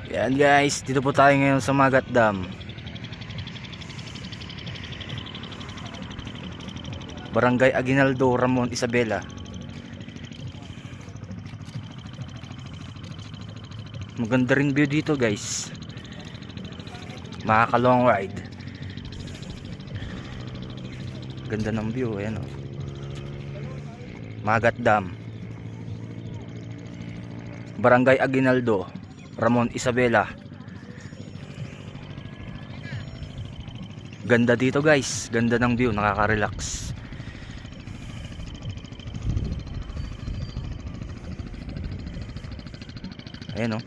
Yan guys, dito po tayo ngayon sa Magat Dam, Barangay Aguinaldo, Ramon, Isabela. Maganda rin view dito guys, makaka long ride. Ganda ng view, ayan o. Magat Dam, Barangay Aguinaldo, Ramon, Isabela. Ganda dito guys, ganda ng view, nakaka-relax. Ayan o.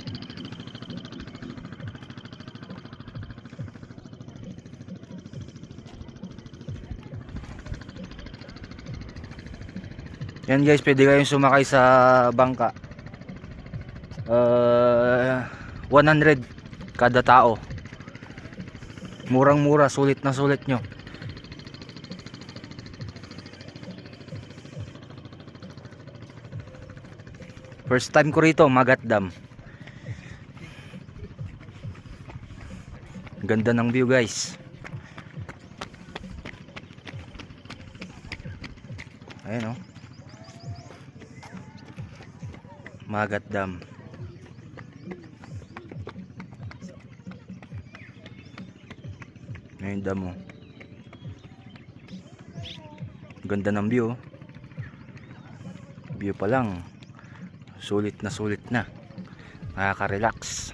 Yan guys, pwede kayong sumakay sa bangka. 100 kada tao. Murang mura, sulit na sulit nyo. First time ko rito, Magat Dam. Ganda ng view guys. Ayan o, Magat Dam. Ngayon damo. Ganda ng view. View pa lang, sulit na sulit na. Nakaka-relax.